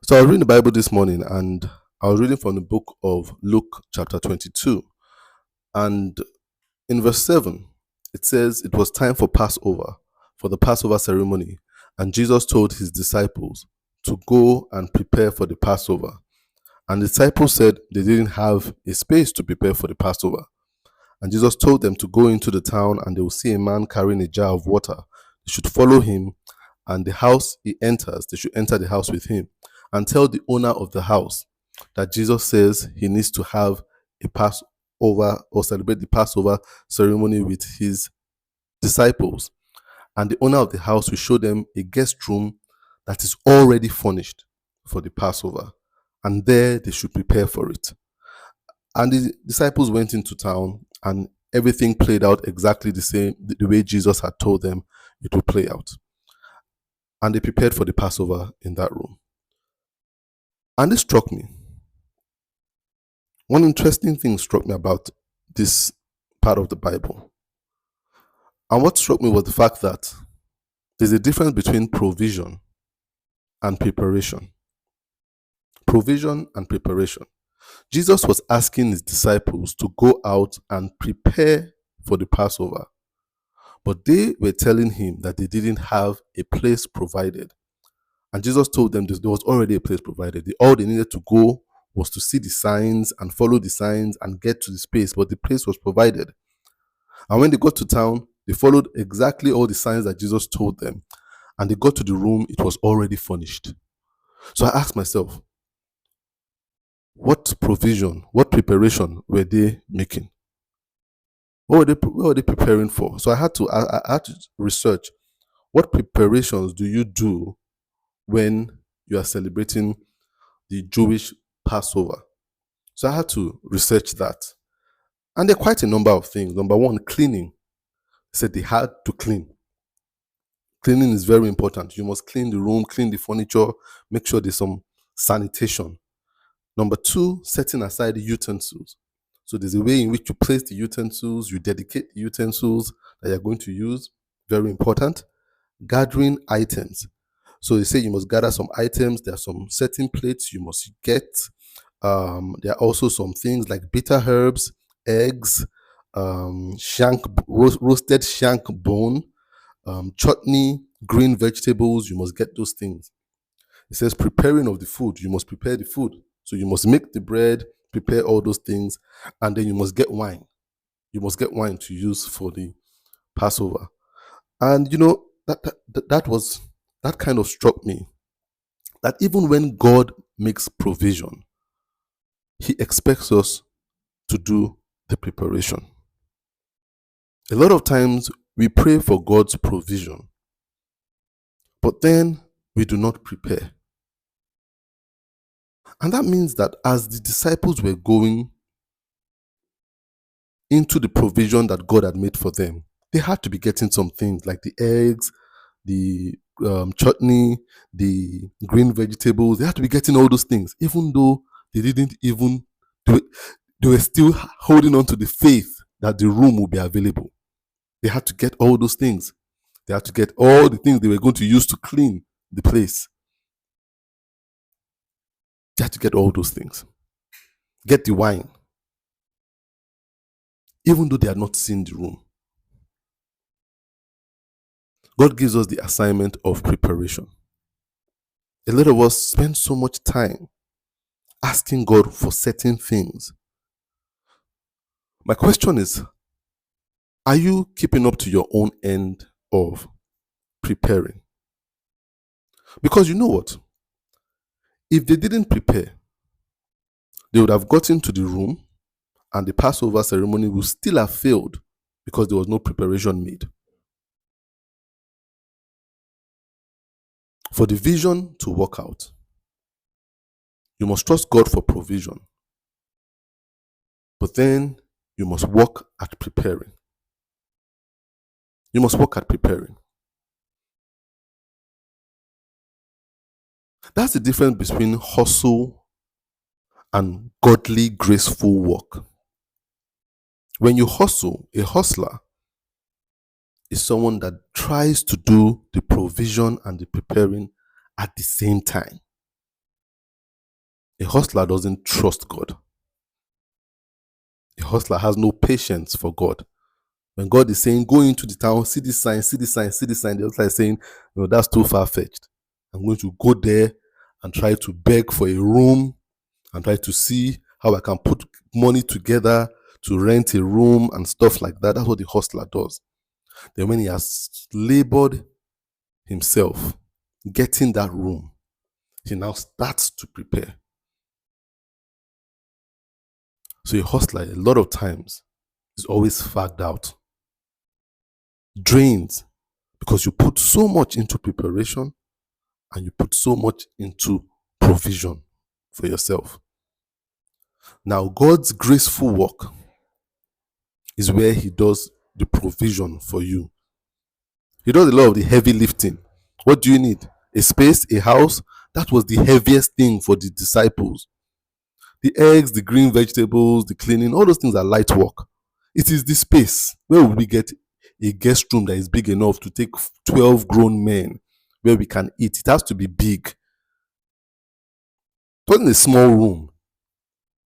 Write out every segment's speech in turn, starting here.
So I was reading the Bible this morning and I was reading from the book of Luke, chapter 22. And in verse 7, it says it was time for Passover, for the Passover ceremony. And Jesus told his disciples to go and prepare for the Passover. And the disciples said they didn't have a space to prepare for the Passover. And Jesus told them to go into the town and they will see a man carrying a jar of water. They should follow him, and the house he enters, they should enter the house with him and tell the owner of the house that Jesus says he needs to have a Passover or celebrate the Passover ceremony with his disciples. And the owner of the house will show them a guest room that is already furnished for the Passover. And there they should prepare for it. And the disciples went into town and everything played out exactly the same, the way Jesus had told them it would play out. And they prepared for the Passover in that room. And this struck me. One interesting thing struck me about this part of the Bible. And what struck me was the fact that there's a difference between provision and preparation. Provision and preparation. Jesus was asking his disciples to go out and prepare for the Passover. But they were telling him that they didn't have a place provided. And Jesus told them there was already a place provided. All they needed to go was to see the signs and follow the signs and get to the space, but the place was provided. And when they got to town, they followed exactly all the signs that Jesus told them. And they got to the room, it was already furnished. So I asked myself, what provision, what preparation were they making? What were they preparing for? So I had to research, what preparations do you do when you are celebrating the Jewish Passover? So I had to research that. And there are quite a number of things. Number one, cleaning. They said they had to clean. Cleaning is very important. You must clean the room, clean the furniture, make sure there's some sanitation. Number two, setting aside the utensils. So there's a way in which you place the utensils, you dedicate the utensils that you're going to use. Very important. Gathering items. So they say you must gather some items. There are some certain plates you must get. There are also some things like bitter herbs, eggs, roasted shank bone, chutney, green vegetables. You must get those things. It says preparing of the food. You must prepare the food. So you must make the bread, prepare all those things, and then you must get wine. You must get wine to use for the Passover. And that kind of struck me, that even when God makes provision, he expects us to do the preparation. A lot of times we pray for God's provision, but then we do not prepare. And that means that as the disciples were going into the provision that God had made for them, they had to be getting some things like the eggs, the chutney, the green vegetables. They had to be getting all those things, even though they didn't even do it. They were still holding on to the faith that the room would be available. They had to get all those things. They had to get all the things they were going to use to clean the place. They had to get all those things. Get the wine. Even though they had not seen the room. God gives us the assignment of preparation. A lot of us spend so much time asking God for certain things. My question is, are you keeping up to your own end of preparing? Because you know what? If they didn't prepare, they would have gotten to the room and the Passover ceremony would still have failed because there was no preparation made. For the vision to work out, you must trust God for provision. But then you must work at preparing. You must work at preparing. That's the difference between hustle and godly, graceful work. When you hustle, a hustler is someone that tries to do the provision and the preparing at the same time. A hustler doesn't trust God. A hustler has no patience for God. When God is saying, go into the town, see this sign, see this sign, see this sign, the hustler is saying, no, that's too far-fetched. I'm going to go there and try to beg for a room and try to see how I can put money together to rent a room and stuff like that. That's what the hustler does. Then when he has labored himself getting that room, he now starts to prepare. So a hustler, a lot of times, is always fagged out, drained, because you put so much into preparation and you put so much into provision for yourself. Now, God's graceful work is where he does the provision for you. He does a lot of the heavy lifting. What do you need? A space, a house? That was the heaviest thing for the disciples. The eggs, the green vegetables, the cleaning, all those things are light work. It is the space. Where will we get a guest room that is big enough to take 12 grown men where we can eat? It has to be big. It wasn't a small room.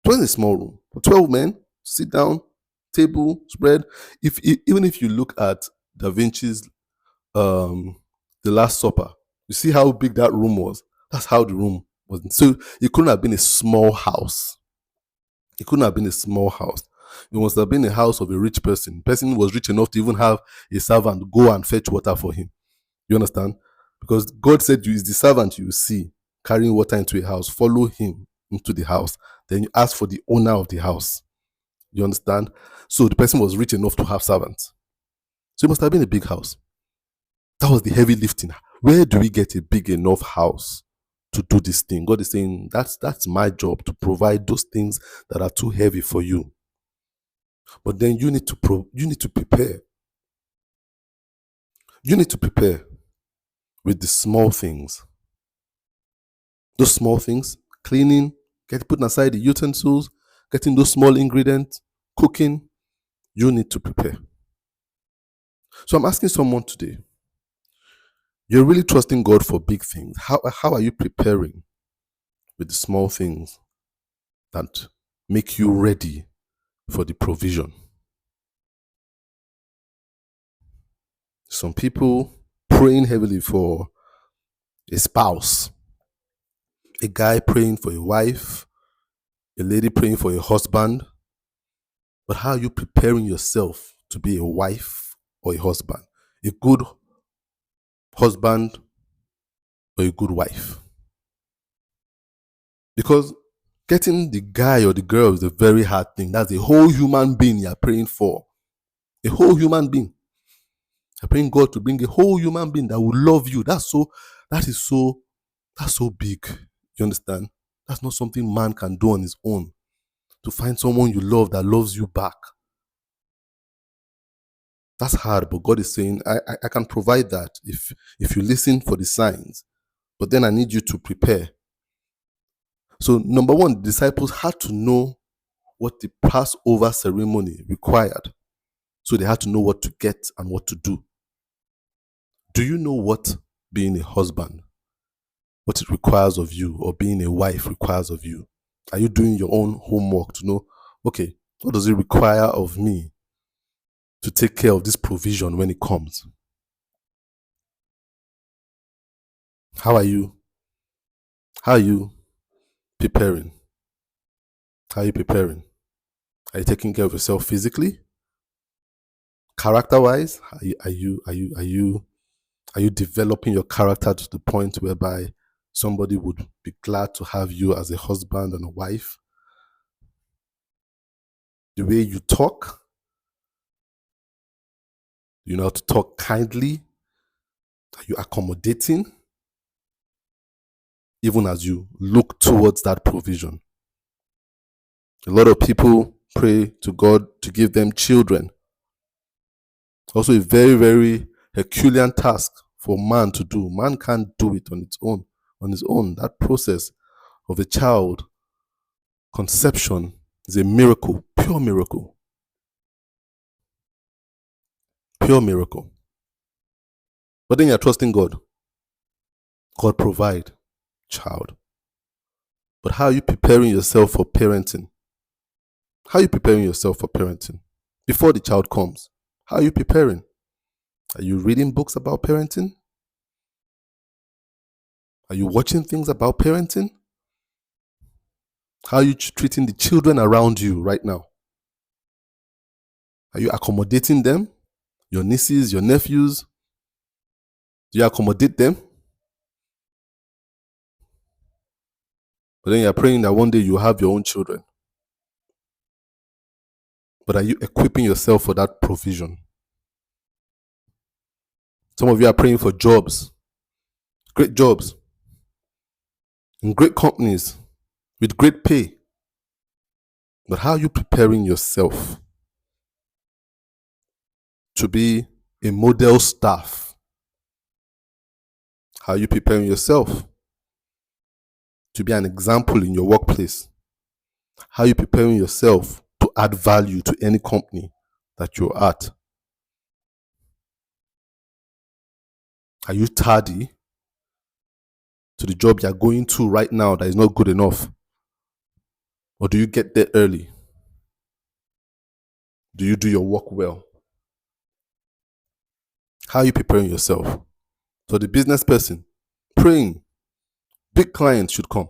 It wasn't a small room. For 12 men, sit down, table, spread. Even if you look at Da Vinci's The Last Supper, you see how big that room was. That's how the room was. So it couldn't have been a small house. It couldn't have been a small house. It must have been a house of a rich person. The person was rich enough to even have a servant go and fetch water for him. You understand? Because God said, you is the servant you see carrying water into a house. Follow him into the house. Then you ask for the owner of the house. You understand? So the person was rich enough to have servants. So it must have been a big house. That was the heavy lifting. Where do we get a big enough house to do this thing? God is saying, that's my job, to provide those things that are too heavy for you. But then you need to prepare. You need to prepare with the small things. Those small things, cleaning, putting aside the utensils, getting those small ingredients, cooking, you need to prepare. So I'm asking someone today, you're really trusting God for big things. How are you preparing with the small things that make you ready for the provision? Some people praying heavily for a spouse, a guy praying for a wife, a lady praying for a husband. But how are you preparing yourself to be a wife or a husband? A good husband or a good wife? Because getting the guy or the girl is a very hard thing. That's a whole human being you're praying for. A whole human being. You're praying God to bring a whole human being that will love you. That's so big. You understand? That's not something man can do on his own. To find someone you love that loves you back. That's hard, but God is saying, I can provide that if you listen for the signs. But then I need you to prepare. So number one, the disciples had to know what the Passover ceremony required. So they had to know what to get and what to do. Do you know what being a husband, what it requires of you, or being a wife requires of you? Are you doing your own homework to know, okay, what does it require of me to take care of this provision when it comes? How are you preparing? How are you preparing? Are you taking care of yourself physically? Character-wise, are you developing your character to the point whereby somebody would be glad to have you as a husband and a wife? The way you talk, you know how to talk kindly? Are you accommodating? Even as you look towards that provision. A lot of people pray to God to give them children. Also a very, very Herculean task for man to do. Man can't do it on its own. On his own, that process of a child conception is a miracle, pure miracle. Pure miracle. But then you're trusting God. God provide child. But how are you preparing yourself for parenting? How are you preparing yourself for parenting? Before the child comes, how are you preparing? Are you reading books about parenting? Are you watching things about parenting? How are you treating the children around you right now? Are you accommodating them? Your nieces, your nephews? Do you accommodate them? But then you're praying that one day you have your own children. But are you equipping yourself for that provision? Some of you are praying for jobs, great jobs, in great companies, with great pay. But how are you preparing yourself to be a model staff? How are you preparing yourself to be an example in your workplace? How are you preparing yourself to add value to any company that you're at? Are you tardy to the job you're going to right now that is not good enough? Or do you get there early? Do you do your work well? How are you preparing yourself? So the business person, praying, big client should come.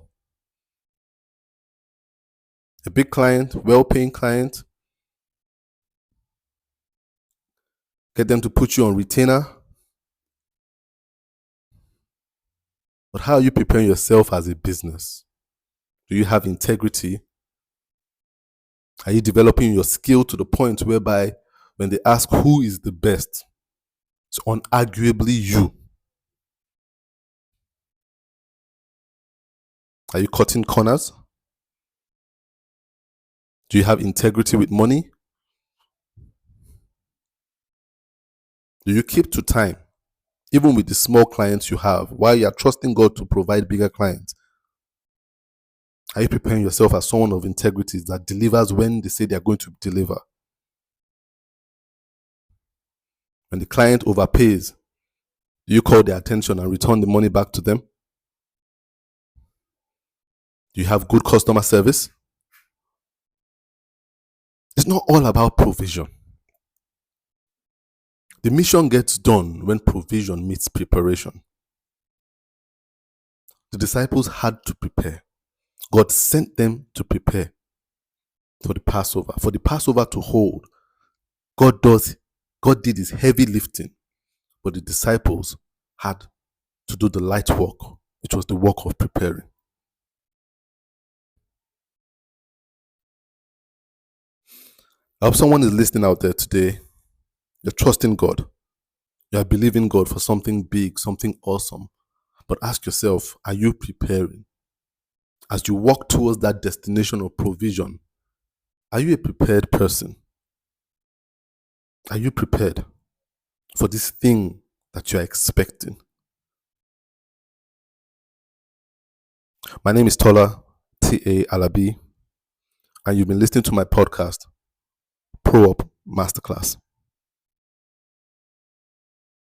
A big client, well-paying client, get them to put you on retainer. But how are you preparing yourself as a business? Do you have integrity? Are you developing your skill to the point whereby when they ask who is the best, it's unarguably you? Are you cutting corners? Do you have integrity with money? Do you keep to time, even with the small clients you have, while you are trusting God to provide bigger clients? Are you preparing yourself as someone of integrity that delivers when they say they are going to deliver? When the client overpays, do you call their attention and return the money back to them? Do you have good customer service? It's not all about provision. The mission gets done when provision meets preparation. The disciples had to prepare. God sent them to prepare for the Passover to hold. God did his heavy lifting, but the disciples had to do the light work, which was the work of preparing. I hope someone is listening out there today. You're trusting God. You're believing God for something big, something awesome. But ask yourself, are you preparing? As you walk towards that destination of provision, are you a prepared person? Are you prepared for this thing that you're expecting? My name is Tola T.A. Alabi, and you've been listening to my podcast, ProUp Masterclass.